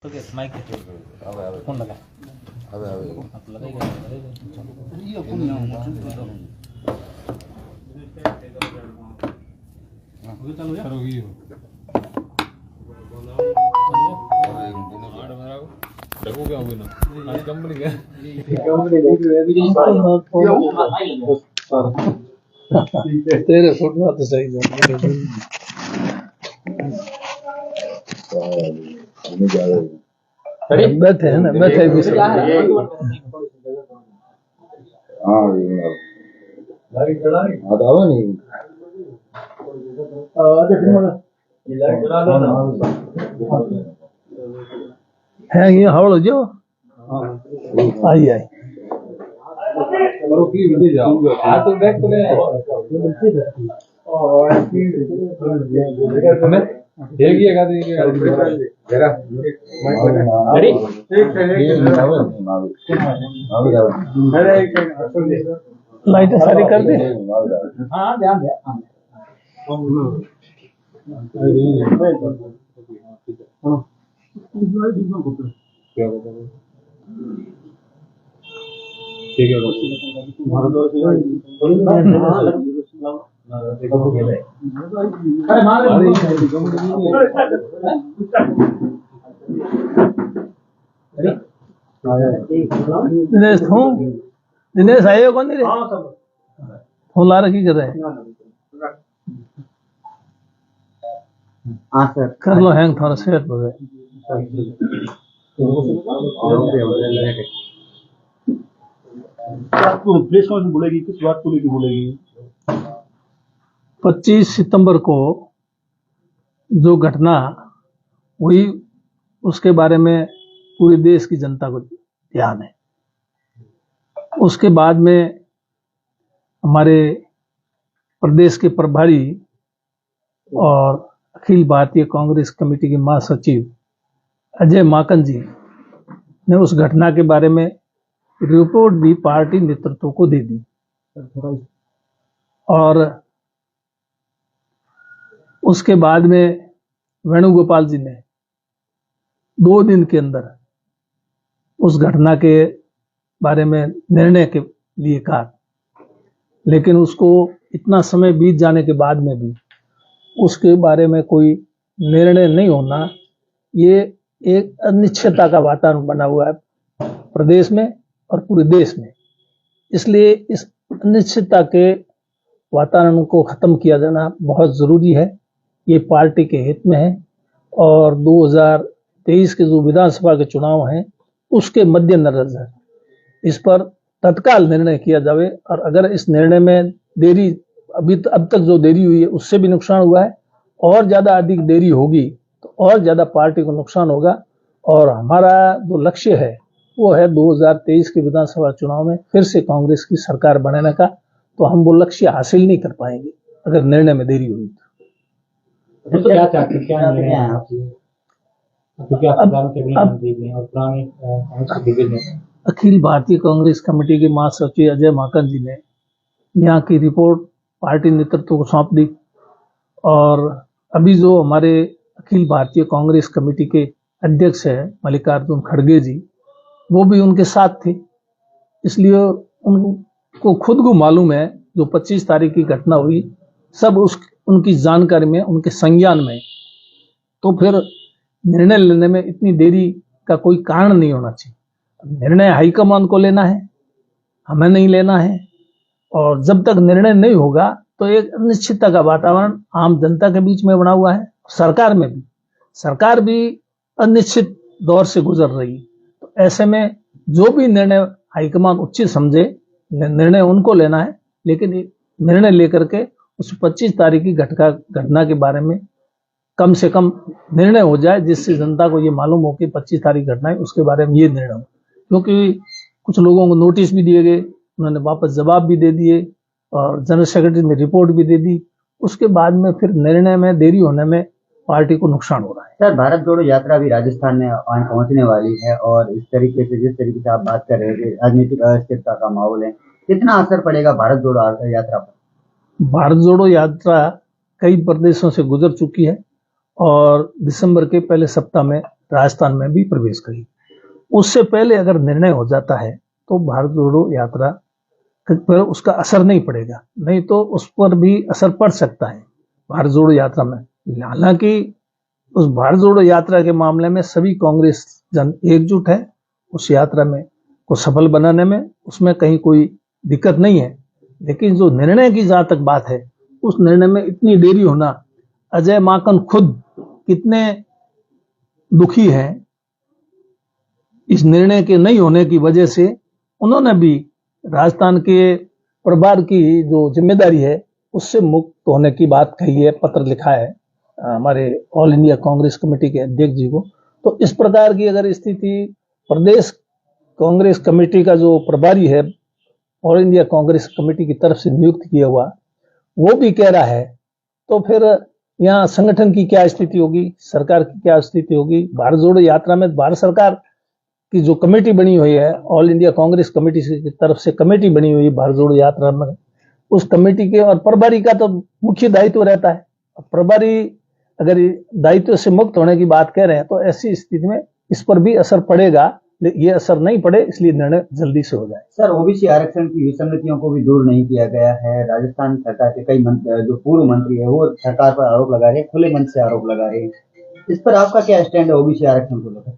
Okay mic आवे phone लगा आवे आप लगाइए ये फोन यहाँ मौजूद है तो चलो यार देखो क्या होगा ना आज कंपनी का तेरे फोटो तो सही है बैठे हैं ना बैठे भी सब हाँ आवे नहीं है ये हवल जो आई आई करो की विधि जाओ आज तो देख ले हमें देखिए का देखिए जरा रेडी ठीक है आवे लाइटें सारी कर दे हां ध्यान दे क्या बता रहे ठीक है अरे मार दिनेश आए कौन रे फोन ला रखी कर रहे हां सर कर लो हैंग थोड़ा सेट हो गए आपको प्रेस कॉन्फ्रेंस बोलेगी किस बात को लेकर बोलेगी 25 सितंबर को जो घटना हुई उसके बारे में पूरे देश की जनता को ध्यान है। उसके बाद में हमारे प्रदेश के प्रभारी और अखिल भारतीय कांग्रेस कमेटी के महासचिव अजय माकन जी ने उस घटना के बारे में रिपोर्ट भी पार्टी नेतृत्व को दे दी और उसके बाद में वेणुगोपाल जी ने 2 दिन के अंदर उस घटना के बारे में निर्णय के लिए कहा, लेकिन उसको इतना समय बीत जाने के बाद में भी उसके बारे में कोई निर्णय नहीं होना, ये एक अनिश्चितता का वातावरण बना हुआ है प्रदेश में और पूरे देश में। इसलिए इस अनिश्चितता के वातावरण को खत्म किया जाना बहुत जरूरी है, ये पार्टी के हित में है और 2023 के जो विधानसभा के चुनाव हैं उसके मद्देनजर इस पर तत्काल निर्णय किया जाए। और अगर इस निर्णय में देरी अब तक जो देरी हुई है उससे भी नुकसान हुआ है और ज्यादा अधिक देरी होगी तो और ज्यादा पार्टी को नुकसान होगा। और हमारा जो लक्ष्य है वो है 2023 के विधानसभा चुनाव में फिर से कांग्रेस की सरकार बनाने का, तो हम वो लक्ष्य हासिल नहीं कर पाएंगे अगर निर्णय में देरी हुई तो क्या चाहते हैं, क्या निर्णय है आपसे क्योंकि आप प्रधानमंत्री हैं और पुराने कांग्रेस के दिग्गज हैं। अखिल भारतीय कांग्रेस कमेटी के महासचिव अजय माकन जी ने यहाँ की रिपोर्ट पार्टी नेतृत्व को सौंप दी और अभी जो हमारे अखिल भारतीय कांग्रेस कमेटी के अध्यक्ष है मल्लिकार्जुन खड़गे जी, वो भी उनके साथ थे। इसलिए उनको खुद को मालूम है जो 25 तारीख की घटना हुई सब उनकी जानकारी में, उनके संज्ञान में, तो फिर निर्णय लेने में इतनी देरी का कोई कारण नहीं होना चाहिए। निर्णय हाईकमान को लेना है, हमें नहीं लेना है। और जब तक निर्णय नहीं होगा तो एक अनिश्चितता का वातावरण आम जनता के बीच में बना हुआ है, सरकार भी अनिश्चित दौर से गुजर रही है। तो ऐसे में जो भी निर्णय हाईकमान उचित समझे निर्णय उनको लेना है, लेकिन निर्णय लेकर के उस 25 तारीख की घटना के बारे में कम से कम निर्णय हो जाए जिससे जनता को ये मालूम हो कि 25 तारीख घटना है, उसके बारे में ये निर्णय हो। क्योंकि कुछ लोगों को नोटिस भी दिए गए, उन्होंने वापस जवाब भी दे दिए और जनरल सेक्रेटरी ने रिपोर्ट भी दे दी, उसके बाद में फिर निर्णय में देरी होने में पार्टी को नुकसान हो रहा है। सर, भारत जोड़ो यात्रा भी राजस्थान में पहुंचने वाली है और इस तरीके से जिस तरीके से आप बात कर रहे हैं कि राजनीतिक अस्थिरता का माहौल है, कितना असर पड़ेगा भारत जोड़ो यात्रा पर? भारत जोड़ो यात्रा कई प्रदेशों से गुजर चुकी है और दिसंबर के पहले सप्ताह में राजस्थान में भी प्रवेश करेगी। उससे पहले अगर निर्णय हो जाता है तो भारत जोड़ो यात्रा पर उसका असर नहीं पड़ेगा, नहीं तो उस पर भी असर पड़ सकता है भारत जोड़ो यात्रा में। हालांकि उस भारत जोड़ो यात्रा के मामले में सभी कांग्रेस जन एकजुट है उस यात्रा में को सफल बनाने में, उसमें कहीं कोई दिक्कत नहीं है। लेकिन जो निर्णय की जहां तक बात है, उस निर्णय में इतनी देरी होना, अजय माकन खुद कितने दुखी हैं इस निर्णय के नहीं होने की वजह से। उन्होंने भी राजस्थान के प्रभार की जो जिम्मेदारी है उससे मुक्त होने की बात कही है, पत्र लिखा है हमारे ऑल इंडिया कांग्रेस कमेटी के अध्यक्ष जी को। तो इस प्रकार की अगर स्थिति प्रदेश कांग्रेस कमेटी का जो प्रभारी है ऑल इंडिया कांग्रेस कमेटी की तरफ से नियुक्त किया हुआ, वो भी कह रहा है, तो फिर यहाँ संगठन की क्या स्थिति होगी, सरकार की क्या स्थिति होगी। भारत जोड़ो यात्रा में भारत सरकार की जो कमेटी बनी हुई है, ऑल इंडिया कांग्रेस कमेटी की तरफ से कमेटी बनी हुई है भारत जोड़ो यात्रा में, उस कमेटी के और प्रभारी का तो मुख्य दायित्व रहता है। प्रभारी अगर दायित्व से मुक्त होने की बात कह रहे हैं तो ऐसी स्थिति में इस पर भी असर पड़ेगा। ये असर नहीं पड़े इसलिए निर्णय जल्दी से हो जाए। सर, ओबीसी आरक्षण की विसंगतियों को भी दूर नहीं किया गया है। राजस्थान सरकार के कई जो पूर्व मंत्री है वो सरकार पर आरोप लगा रहे हैं, खुले मन से आरोप लगा रहे हैं। इस पर आपका क्या स्टैंड है ओबीसी आरक्षण को लेकर?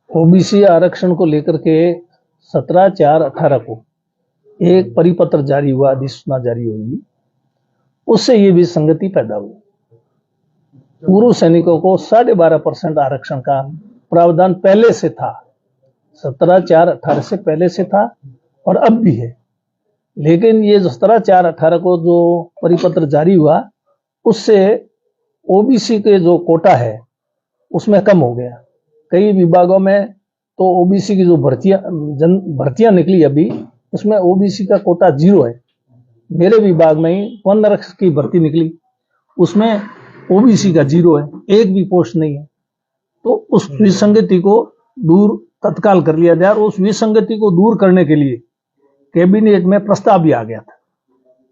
ओबीसी आरक्षण को लेकर के 17/4/18 को एक परिपत्र जारी हुआ, अधिसूचना जारी हुई, उससे ये विसंगति पैदा हुई। पूर्व सैनिकों को 12.5% आरक्षण का प्रावधान पहले से था, 17/4/18 से पहले से था और अब भी है। लेकिन ये 17/4/18 को जो परिपत्र जारी हुआ उससे ओबीसी के जो कोटा है उसमें कम हो गया। कई विभागों में तो ओबीसी की जो भर्तियां निकली अभी, उसमें ओबीसी का कोटा 0 है। मेरे विभाग में ही वन आरक्षक की भर्ती निकली, उसमें ओबीसी का 0 है, एक भी पोस्ट नहीं है। तो उस विसंगति को दूर तत्काल कर लिया जाए और उस विसंगति को दूर करने के लिए कैबिनेट में प्रस्ताव भी आ गया था।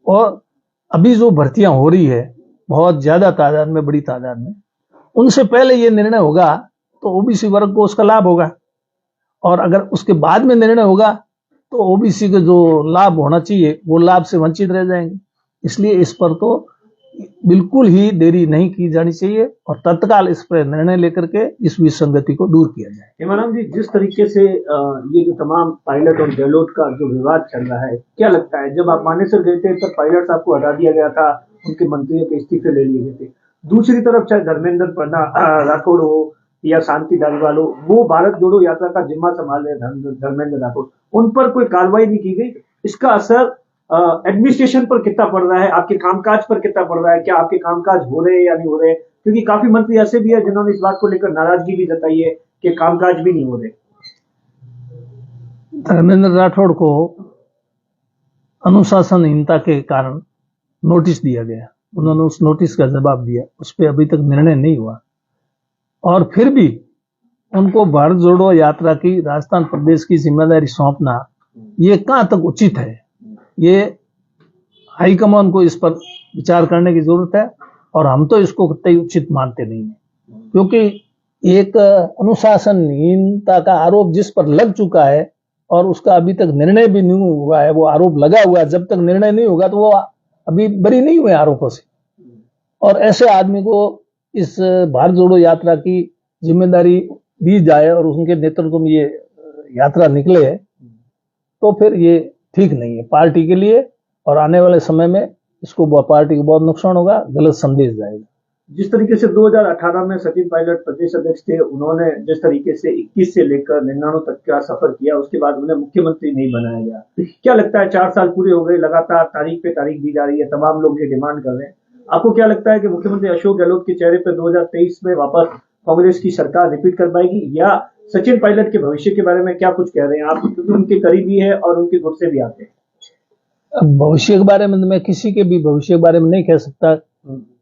और अभी जो भर्तियां हो रही है बहुत ज्यादा तादाद में, बड़ी तादाद में, उनसे पहले ये निर्णय होगा तो ओबीसी वर्ग को उसका लाभ होगा, और अगर उसके बाद में निर्णय होगा तो ओबीसी के जो लाभ होना चाहिए वो लाभ से वंचित रह जाएंगे। इसलिए इस पर तो बिल्कुल ही देरी नहीं की जानी चाहिए और तत्काल इस पर निर्णय लेकर के इस विसंगति को दूर किया जाए। हेमाराम जी, जिस तरीके से ये जो तमाम पायलट और गहलोत का जो विवाद चल रहा है, क्या लगता है जब आप मानेसर गए थे तब पायलट साहब को हटा दिया गया था, उनके मंत्रियों के इस्तीफे ले लिए गए थे। दूसरी तरफ चाहे धर्मेंद्र राठौड़ हो या शांति धारीवाल हो, वो भारत जोड़ो यात्रा का जिम्मा संभाल रहे धर्मेंद्र राठौड़, उन पर कोई कार्रवाई नहीं की गई। इसका असर एडमिनिस्ट्रेशन पर कितना पड़ रहा है, आपके कामकाज पर कितना पड़ रहा है? क्या आपके कामकाज हो रहे हैं या नहीं हो रहे? क्योंकि काफी मंत्री ऐसे भी है जिन्होंने इस बात को लेकर नाराजगी भी जताई है कि कामकाज भी नहीं हो रहे। धर्मेंद्र राठौड़ को अनुशासनहीनता के कारण नोटिस दिया गया, उन्होंने उस नोटिस का जवाब दिया, उस पर अभी तक निर्णय नहीं हुआ। और फिर भी उनको भारत जोड़ो यात्रा की राजस्थान प्रदेश की जिम्मेदारी सौंपना ये कहां तक उचित है? ये हाईकमान को इस पर विचार करने की जरूरत है और हम तो इसको कतई उचित मानते नहीं है, क्योंकि एक अनुशासनहीनता का आरोप जिस पर लग चुका है और उसका अभी तक निर्णय भी नहीं हुआ है, वो आरोप लगा हुआ है, जब तक निर्णय नहीं होगा तो वो अभी बरी नहीं हुए आरोपों से। और ऐसे आदमी को इस भारत जोड़ो यात्रा की जिम्मेदारी दी जाए और उनके नेतृत्व में ये यात्रा निकले, तो फिर ये ठीक नहीं है पार्टी के लिए, और आने वाले समय में इसको पार्टी को बहुत नुकसान होगा, गलत संदेश जाएगा। जिस तरीके से 2018 में सचिन पायलट प्रदेश अध्यक्ष थे, उन्होंने जिस तरीके से 21 से लेकर 99 तक का सफर किया, उसके बाद उन्हें मुख्यमंत्री नहीं बनाया गया। क्या लगता है 4 साल पूरे हो गए, लगातार तारीख पे तारीख दी जा रही है, तमाम लोग ये डिमांड कर रहे हैं, आपको क्या लगता है कि मुख्यमंत्री अशोक गहलोत के चेहरे पर 2023 में वापस कांग्रेस की सरकार रिपीट कर पाएगी, या सचिन पायलट के भविष्य के बारे में क्या कुछ कह रहे हैं आप, क्योंकि उनके करीबी है और उनके गुट से भी आते हैं? अब भविष्य के बारे में मैं किसी के भी भविष्य के बारे में नहीं कह सकता,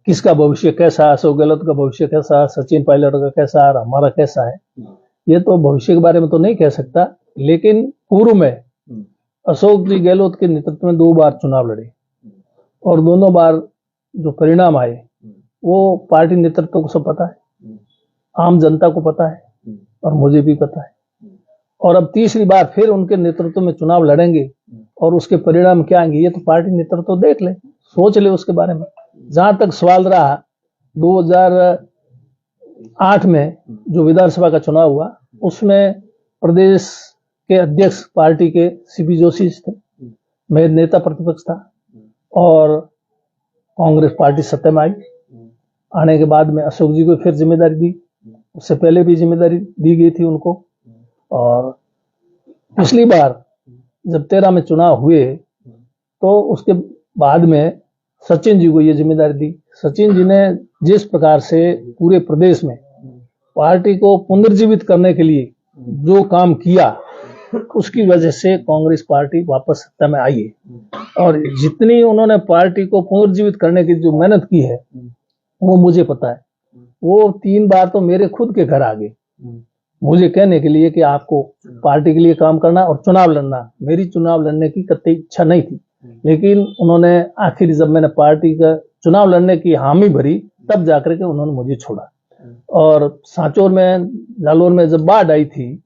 किसका भविष्य कैसा, अशोक गहलोत का भविष्य कैसा, सचिन पायलट का कैसा और हमारा कैसा है, ये तो भविष्य के बारे में तो नहीं कह सकता। लेकिन पूर्व में अशोक जी गहलोत के नेतृत्व में 2 बार चुनाव लड़े और दोनों बार जो परिणाम आए वो पार्टी नेतृत्व को सब पता है, आम जनता को पता है। और मुझे भी पता है। और अब तीसरी बार फिर उनके नेतृत्व में चुनाव लड़ेंगे और उसके परिणाम क्या आएंगे ये तो पार्टी नेतृत्व देख ले, सोच ले उसके बारे में। जहां तक सवाल रहा 2008 में जो विधानसभा का चुनाव हुआ उसमें प्रदेश के अध्यक्ष पार्टी के सीपी जोशी थे, मैं नेता प्रतिपक्ष था और कांग्रेस पार्टी सत्ता में आई। आने के बाद में अशोक जी को फिर जिम्मेदारी दी, उससे पहले भी जिम्मेदारी दी गई थी उनको। और पिछली बार जब 13 में चुनाव हुए तो उसके बाद में सचिन जी को ये जिम्मेदारी दी। सचिन जी ने जिस प्रकार से पूरे प्रदेश में पार्टी को पुनर्जीवित करने के लिए जो काम किया उसकी वजह से कांग्रेस पार्टी वापस सत्ता में आई है। और जितनी उन्होंने पार्टी को पुनर्जीवित करने की जो मेहनत की है वो मुझे पता है। वो 3 बार तो मेरे खुद के घर आ गए मुझे कहने के लिए कि आपको पार्टी के लिए काम करना और चुनाव लड़ना। मेरी चुनाव लड़ने की कतई इच्छा नहीं थी, लेकिन उन्होंने आखिर जब मैंने पार्टी का चुनाव लड़ने की हामी भरी तब जाकर के उन्होंने मुझे छोड़ा। और सांचौर में, जालोर में जब बाढ़ आई थी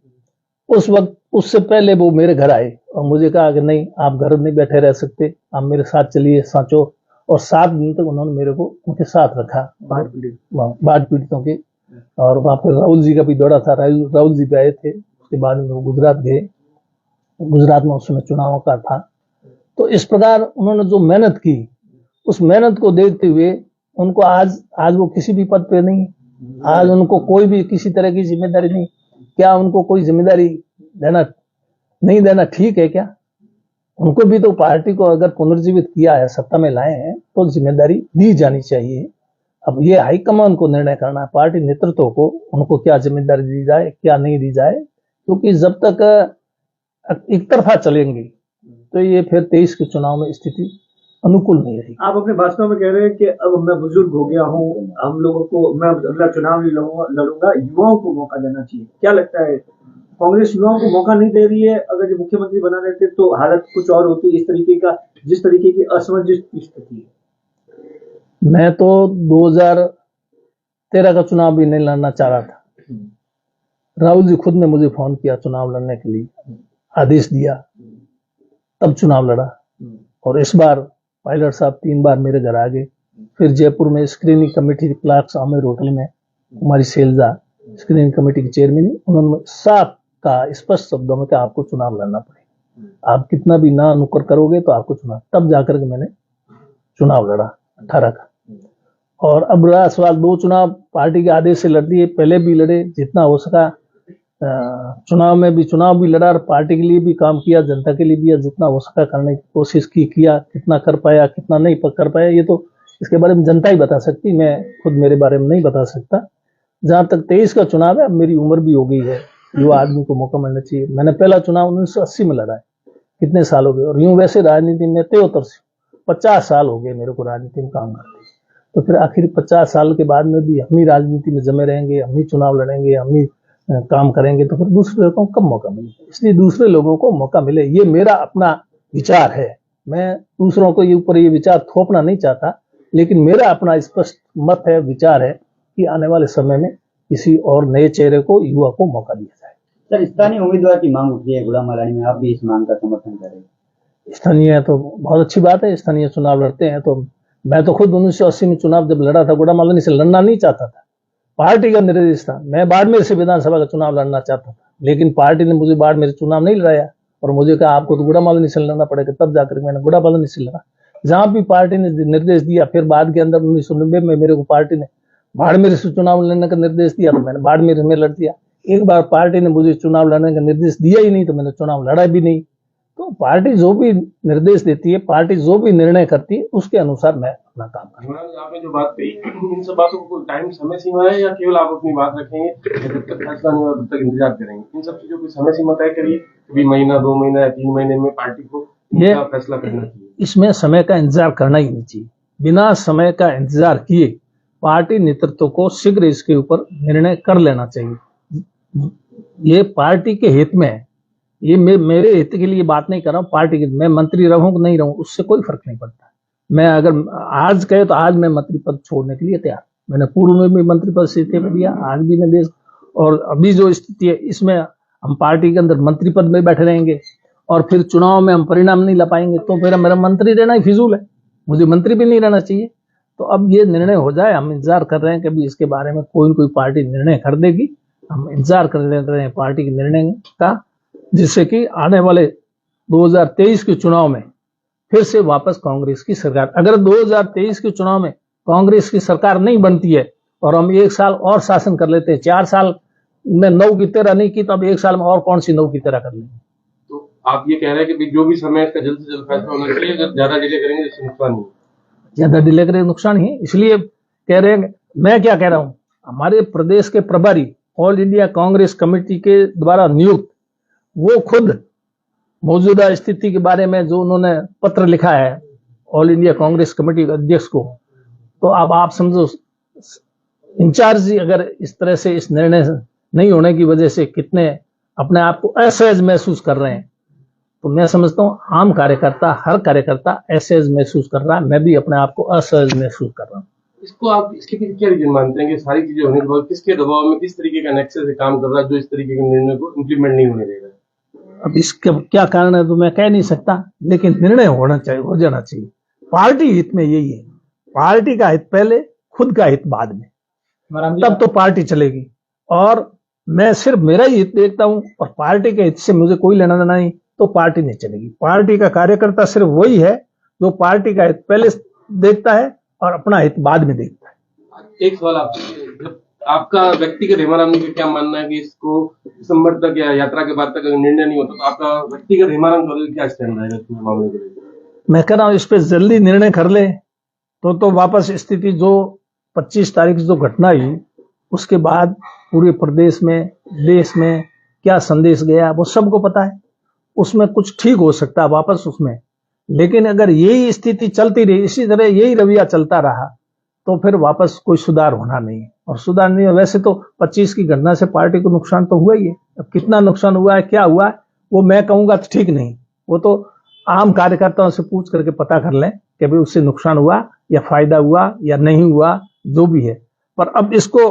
उस वक्त उससे पहले वो मेरे घर आए और मुझे कहा कि नहीं आप घर नहीं बैठे रह सकते, आप मेरे साथ चलिए सांचौर। और 7 दिन तक उन्होंने मेरे को उनके साथ रखा बाढ़ पीड़ितों के। और वहां पर राहुल जी का भी दौरा था, राहुल जी भी आए थे। उसके बाद में वो गुजरात गए, गुजरात में उस समय चुनाव का था। तो इस प्रकार उन्होंने जो मेहनत की उस मेहनत को देखते हुए उनको आज वो किसी भी पद पे नहीं, आज उनको कोई भी किसी तरह की जिम्मेदारी नहीं। क्या उनको कोई जिम्मेदारी देना नहीं देना ठीक है क्या? उनको भी तो पार्टी को अगर पुनर्जीवित किया है, सत्ता में लाए हैं तो जिम्मेदारी दी जानी चाहिए। अब ये हाईकमान को निर्णय करना है, पार्टी नेतृत्व को, उनको क्या जिम्मेदारी दी जाए क्या नहीं दी जाए। क्योंकि जब तक एक तरफा चलेंगे तो ये फिर 23 के चुनाव में स्थिति अनुकूल नहीं रही। आप अपने भाषण में कह रहे हैं कि अब मैं बुजुर्ग हो गया हूँ, हम लोगों को मैं अगला चुनाव नहीं लड़ूंगा, युवाओं को मौका देना चाहिए। क्या लगता है कांग्रेस युवाओं को मौका नहीं दे रही है? अगर जो मुख्यमंत्री बना रहते तो हालत कुछ और होती। इस तरीके का जिस तरीके की असमंजस स्थिति है। मैं तो 2013 का चुनाव भी नहीं लड़ना चाह रहा था। राहुल जी खुद ने मुझे फोन किया चुनाव लड़ने के लिए, आदेश दिया, तब चुनाव लड़ा। और इस बार पायलट साहब 3 बार मेरे घर आ गए। फिर जयपुर में screening committee Clarks Aamir hotel में कुमारी शैलजा स्क्रीनिंग कमेटी की चेयरमैन, उन्होंने साफ कहा स्पष्ट शब्दों में कि आपको चुनाव लड़ना पड़ेगा, आप कितना भी ना नुक्कर करोगे तो आपको चुनाव। तब जाकर के मैंने चुनाव लड़ा 18 का। और अब रहा सवाल 2 चुनाव पार्टी के आदेश से लड़ दिए, पहले भी लड़े जितना हो सका। चुनाव में भी चुनाव भी लड़ा और पार्टी के लिए भी काम किया, जनता के लिए भी जितना हो सका करने की कोशिश की, किया। कितना कर पाया कितना नहीं कर पाया ये तो इसके बारे में जनता ही बता सकती, मैं खुद मेरे बारे में नहीं बता सकता। जहां तक 23 का चुनाव है, अब मेरी उम्र भी हो गई है, युवा आदमी को मौका मिलना चाहिए। मैंने पहला चुनाव 1980 में लड़ा है, कितने साल हो गए। और यूं वैसे राजनीति में 73 से 50 साल हो गए मेरे को राजनीति में काम करते। तो फिर आखिर 50 साल के बाद में भी हम ही राजनीति में जमे रहेंगे, हम ही चुनाव लड़ेंगे, हम ही काम करेंगे, तो फिर दूसरे लोगों को कब मौका मिले? इसलिए दूसरे लोगों को मौका मिले, ये मेरा अपना विचार है। मैं दूसरों को ऊपर ये विचार थोपना नहीं चाहता, लेकिन मेरा अपना स्पष्ट मत है, विचार है कि आने वाले समय में किसी और नए चेहरे को, युवा को मौका दिया जाए। सर, स्थानीय उम्मीदवार की मांग उठी है गुड़ामालानी में, आप भी इस मांग का समर्थन करेंगे? स्थानीय तो बहुत अच्छी बात है, स्थानीय चुनाव लड़ते हैं। तो मैं तो खुद 1980 में चुनाव जब लड़ा था गुड़ामालानी से लड़ना नहीं चाहता था, पार्टी का निर्देश था। मैं बाड़मेर से विधानसभा का चुनाव लड़ना चाहता था, लेकिन पार्टी ने मुझे बाड़मेर चुनाव नहीं लड़ाया और मुझे कहा आपको तो गुड़ामालानी से लड़ना पड़ेगा। तब जाकर मैंने गुड़ामालानी से लड़ा, जहां भी पार्टी ने निर्देश दिया। फिर बाद के अंदर 1990 में मेरे को पार्टी ने बाड़मेर से चुनाव लड़ने का निर्देश दिया तो मैंने बाड़मेर में लड़ दिया। एक बार पार्टी ने मुझे चुनाव लड़ने का निर्देश दिया ही नहीं तो मैंने चुनाव लड़ा भी नहीं। तो पार्टी जो भी निर्देश देती है, पार्टी जो भी निर्णय करती है, उसके अनुसार मैं अपना काम करता हूँ। आपने जो बात कही, इन सब बातों को टाइम समय सीमा है या केवल आप अपनी बात रखेंगे, जब तक फैसला नहीं होगा तब तक इंतजार करेंगे? इन सब चीजों की समय सीमा तय करिए, कभी महीना 2 महीना या 3 महीने में पार्टी को ये फैसला करना चाहिए। इसमें समय का इंतजार करना ही नहीं चाहिए। बिना समय का इंतजार किए पार्टी नेतृत्व को शीघ्र इसके ऊपर निर्णय कर लेना चाहिए। ये पार्टी के हित में है, ये मेरे हित के लिए बात नहीं कर रहा हूँ, पार्टी के। मैं मंत्री रहूं कि नहीं रहूं उससे कोई फर्क नहीं पड़ता। मैं अगर आज कहे तो आज मैं मंत्री पद छोड़ने के लिए तैयार। मैंने पूर्व में भी मंत्री पद से इस्तीफा दिया, आज भी मैं देश और अभी जो स्थिति है इसमें हम पार्टी के अंदर मंत्री पद में बैठे रहेंगे और फिर चुनाव में हम परिणाम नहीं ला पाएंगे तो फिर मेरा मंत्री रहना ही फिजूल है, मुझे मंत्री भी नहीं रहना चाहिए। तो अब ये निर्णय हो जाए, हम इंतजार कर रहे हैं कि अभी इसके बारे में कोई न कोई पार्टी निर्णय कर देगी। हम इंतजार कर रहे हैं पार्टी के निर्णय का, जिससे कि आने वाले 2023 के चुनाव में फिर से वापस कांग्रेस की सरकार, अगर 2023 के चुनाव में कांग्रेस की सरकार नहीं बनती है और हम 1 साल और शासन कर लेते हैं, 4 साल में 9 की 13 नहीं की तो अब 1 साल में और कौन सी 9 की 13 कर लेंगे। तो आप ये कह रहे हैं कि जो भी समय इसका जल्द से जल्द फैसला होना चाहिए, अगर ज्यादा डिले करेंगे इससे नुकसान नहीं, ज्यादा डिले करे नुकसान ही, इसलिए कह रहे हैं। मैं क्या कह रहा हूं, हमारे प्रदेश के प्रभारी ऑल इंडिया कांग्रेस कमेटी के द्वारा नियुक्त, वो खुद मौजूदा स्थिति के बारे में जो उन्होंने पत्र लिखा है ऑल इंडिया कांग्रेस कमेटी के अध्यक्ष को, तो अब आप समझो इंचार्ज अगर इस तरह से इस निर्णय नहीं होने की वजह से कितने अपने आप को असहज महसूस कर रहे हैं, तो मैं समझता हूं आम कार्यकर्ता, हर कार्यकर्ता असहज महसूस कर रहा है, मैं भी अपने आप को असहज महसूस कर रहा हूं। इसको आप इसके पीछे क्या रीजन मानते हैं कि सारी चीजें होने के बाद किसके दबाव में, किस तरीके का नेक्सस से काम कर रहा है जो इस तरीके के निर्णय को इम्प्लीमेंट नहीं होने देगा? अब इसका क्या कारण है तो मैं कह नहीं सकता, लेकिन निर्णय होना चाहिए, हो जाना चाहिए। पार्टी हित में यही है, पार्टी का हित पहले, खुद का हित बाद में, तब तो पार्टी चलेगी। और मैं सिर्फ मेरा ही हित देखता हूं और पार्टी के हित से मुझे कोई लेना देना नहीं, तो पार्टी नहीं चलेगी। पार्टी का कार्यकर्ता सिर्फ वही है जो पार्टी का हित पहले देखता है और अपना हित बाद में देखता है। एक सवाल आपसे, जब आपका व्यक्तिगत हेमा मालिनी का क्या मानना है कि इसको दिसंबर तक या यात्रा के बाद तक अगर निर्णय नहीं होता तो आपका व्यक्तिगत हेमा मालिनी क्या स्टैंड रहेगा इस मामले के लिए? मैं कह रहा हूं इस पे जल्दी निर्णय कर ले तो वापस स्थिति जो 25 तारीख जो घटना हुई उसके बाद पूरे प्रदेश में, देश में क्या संदेश गया वो सबको पता है। उसमें कुछ ठीक हो सकता है वापस उसमें, लेकिन अगर यही स्थिति चलती रही, इसी तरह यही रवैया चलता रहा तो फिर वापस कोई सुधार होना नहीं है। और सुधार नहीं, वैसे तो 25 की घटना से पार्टी को नुकसान तो हुआ ही है। अब कितना नुकसान हुआ है, क्या हुआ है, वो मैं कहूंगा तो ठीक नहीं, वो तो आम कार्यकर्ताओं से पूछ करके पता कर लें कि भाई उससे नुकसान हुआ या फायदा हुआ या नहीं हुआ, जो भी है। पर अब इसको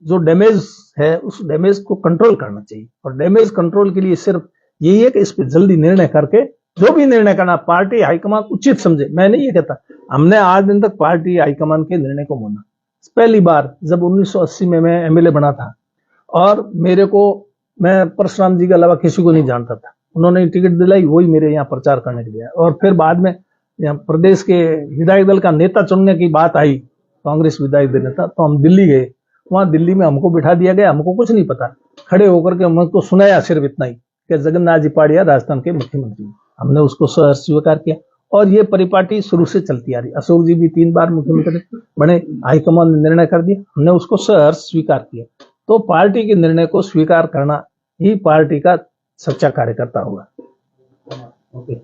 जो डैमेज है उस डैमेज को कंट्रोल करना चाहिए, और डैमेज कंट्रोल के लिए सिर्फ यही है कि इस पर जल्दी निर्णय करके जो भी निर्णय करना पार्टी हाईकमान उचित समझे। मैं नहीं ये कहता, हमने आज दिन तक पार्टी हाईकमान के निर्णय को माना। पहली बार जब 1980 में मैं एमएलए बना था और मैं परशुराम जी के अलावा किसी को नहीं जानता था, उन्होंने टिकट दिलाई, वही मेरे यहाँ प्रचार करने के लिए। और फिर बाद में यहाँ प्रदेश के विधायक दल का नेता चुनने की बात आई, कांग्रेस विधायक दल नेता, तो हम दिल्ली गए। वहां दिल्ली में हमको बिठा दिया गया, हमको कुछ नहीं पता, खड़े होकर के हमको सुनाया सिर्फ इतना ही कि जगन्नाथ जी पाड़िया राजस्थान के मुख्यमंत्री। हमने उसको स्वीकार किया और ये परिपाटी शुरू से चलती आ रही। अशोक जी भी 3 बार मुख्यमंत्री बने, हाईकमान ने निर्णय कर दिया, हमने उसको सहर्ष स्वीकार किया। तो पार्टी के निर्णय को स्वीकार करना ही पार्टी का सच्चा कार्यकर्ता होगा। ओके।